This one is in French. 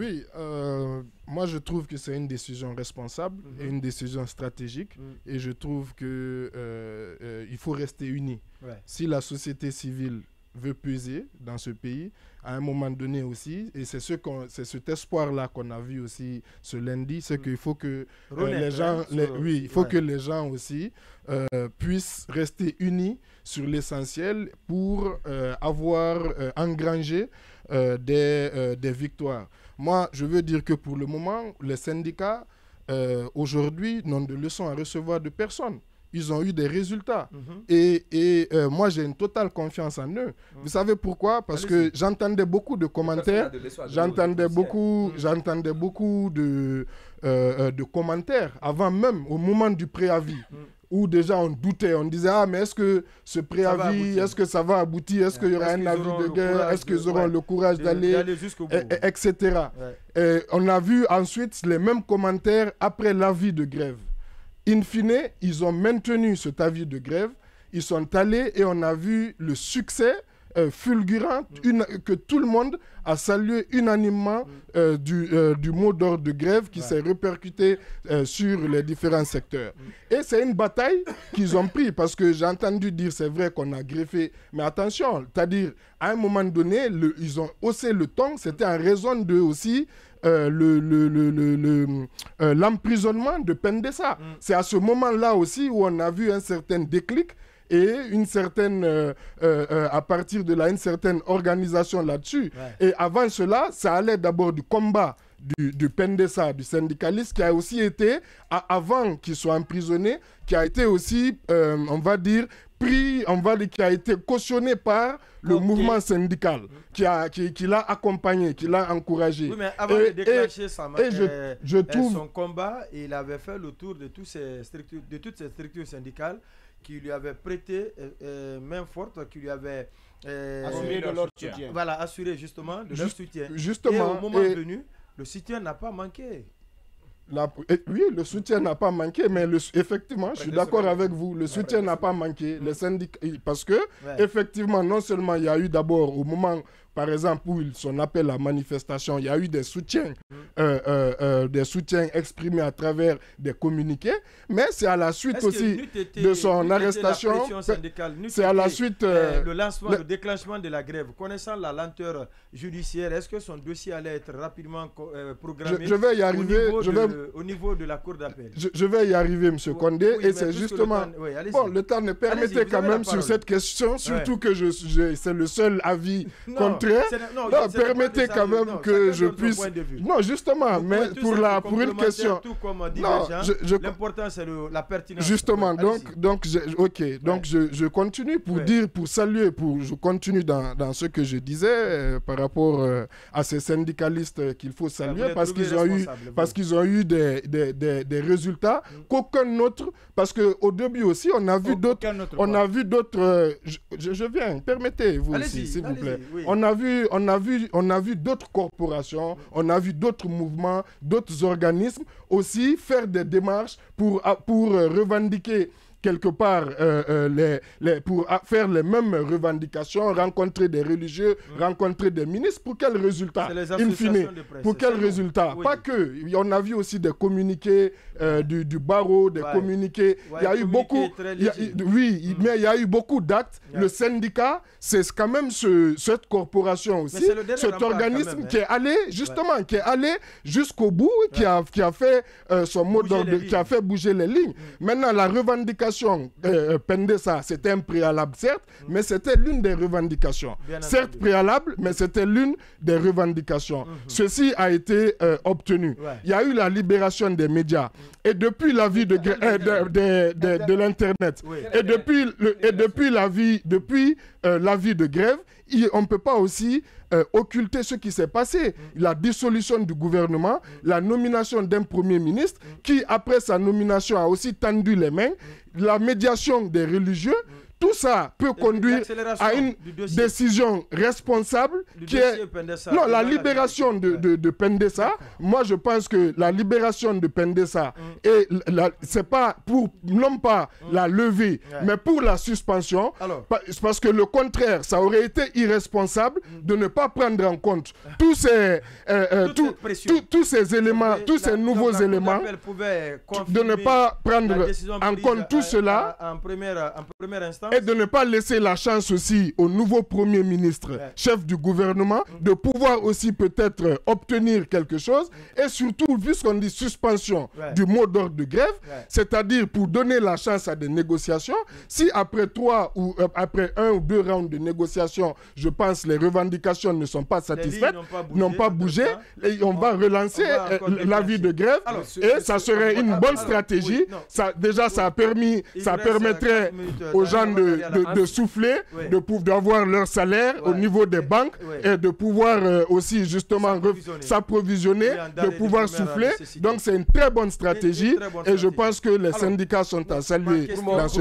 Oui, moi je trouve que c'est une décision responsable et une décision stratégique. Et je trouve que il faut rester unis. Ouais. Si la société civile veut peser dans ce pays, à un moment donné aussi, et c'est cet espoir-là qu'on a vu aussi ce lundi, c'est qu'il faut que les gens, que les gens aussi puissent rester unis sur l'essentiel pour avoir engrangé des victoires. Moi, je veux dire que pour le moment, les syndicats, aujourd'hui, n'ont de leçons à recevoir de personne. Ils ont eu des résultats. Et moi, j'ai une totale confiance en eux. Vous savez pourquoi? Parce que j'entendais beaucoup de commentaires. J'entendais beaucoup de commentaires avant même, au moment du préavis. Où déjà on doutait, on disait mais est-ce que ce préavis, est-ce que ça va aboutir, est-ce qu'il y aura un avis de guerre, est-ce qu'ils auront le courage d'aller jusqu'au bout, etc. Et on a vu ensuite les mêmes commentaires après l'avis de grève. In fine, ils ont maintenu cet avis de grève, ils sont allés et on a vu le succès fulgurant que tout le monde a salué unanimement du mot d'ordre de grève qui s'est répercuté sur les différents secteurs. Et c'est une bataille qu'ils ont pris parce que j'ai entendu dire, c'est vrai qu'on a greffé, mais attention, c'est-à-dire à un moment donné, ils ont haussé le ton, c'était en raison de aussi l'emprisonnement de Pendessa. C'est à ce moment-là aussi où on a vu un certain déclic et une certaine, à partir de là, une certaine organisation là-dessus. Et avant cela, ça allait d'abord du combat du Pendessa, du syndicaliste, qui a aussi été, avant qu'il soit emprisonné, qui a été aussi, on va dire, qui a été cautionné par le mouvement syndical, qui l'a accompagné, qui l'a encouragé. Oui, mais avant de déclencher son combat, il avait fait le tour de toutes ces structures syndicales qui lui avaient prêté main forte, qui lui avaient assuré de leur soutien. Voilà, assuré justement de leur soutien. Justement, et au moment venu, le soutien n'a pas manqué. Oui, le soutien n'a pas manqué, mais effectivement, je suis d'accord avec vous, le soutien n'a pas manqué. Les syndicats, parce que, effectivement, non seulement il y a eu d'abord, au moment, par exemple, où son appel à manifestation, il y a eu des soutiens exprimés à travers des communiqués, mais c'est à la suite aussi de son arrestation. C'est à la suite. Le déclenchement de la grève, connaissant la lenteur judiciaire, est-ce que son dossier allait être rapidement programmé? Je vais y arriver. Au niveau de la cour d'appel. Je vais y arriver, M. Condé, et c'est justement. Le temps me permettait quand même sur cette question, surtout que c'est le seul avis contraire. Permettez quand même que je puisse. Non, justement, mais pour une question. L'important c'est la pertinence. Justement, donc je continue pour saluer, je continue dans ce que je disais par rapport à ces syndicalistes qu'il faut saluer parce qu'ils ont eu des résultats qu'aucun autre, parce qu'au début aussi on a vu d'autres, je viens, permettez-vous aussi s'il vous plaît. Oui. On a vu d'autres corporations, on a vu d'autres mouvements, d'autres organismes aussi faire des démarches pour revendiquer quelque part pour faire les mêmes revendications, rencontrer des religieux, rencontrer des ministres. Pour quel résultat? In fine, pour quel résultat? Pas que. On a vu aussi des communiqués du barreau, des communiqués. Il y a eu beaucoup. Mais il y a eu beaucoup d'actes. Le syndicat, c'est quand même cette corporation aussi, cet organisme qui est allé justement, qui est allé jusqu'au bout, qui a fait son mot d'ordre, qui a fait bouger les lignes. Maintenant, la revendication Pendessa, c'était un préalable, certes, mais c'était l'une des revendications. Certes préalable, mais c'était l'une des revendications. Ceci a été obtenu. Il y a eu la libération des médias. Et depuis l'avis de l'Internet, et depuis l'avis de grève, on ne peut pas aussi occulter ce qui s'est passé. La dissolution du gouvernement, la nomination d'un premier ministre qui, après sa nomination, a aussi tendu les mains, la médiation des religieux, Tout ça peut conduire à une décision responsable qui est... Non, la libération de Pendessa, moi je pense que la libération de Pendessa, c'est pas pour, non pas la levée, mais pour la suspension, parce que le contraire, ça aurait été irresponsable de ne pas prendre en compte tous ces éléments, tous ces nouveaux éléments, de ne pas prendre en compte tout cela en première instance, et de ne pas laisser la chance aussi au nouveau Premier ministre, chef du gouvernement, de pouvoir aussi peut-être obtenir quelque chose, et surtout, puisqu'on dit suspension du mot d'ordre de grève, c'est-à-dire pour donner la chance à des négociations, si après 3 ou après 1 ou 2 rounds de négociations, je pense les revendications ne sont pas satisfaites, n'ont pas bougé, et on va relancer l'avis de grève, et ça serait une bonne stratégie. Déjà, ça permettrait aux gens de souffler, d'avoir leur salaire au niveau des banques et de pouvoir aussi justement s'approvisionner, de pouvoir souffler. Donc c'est une très bonne stratégie et je pense que les syndicats sont à saluer dans ce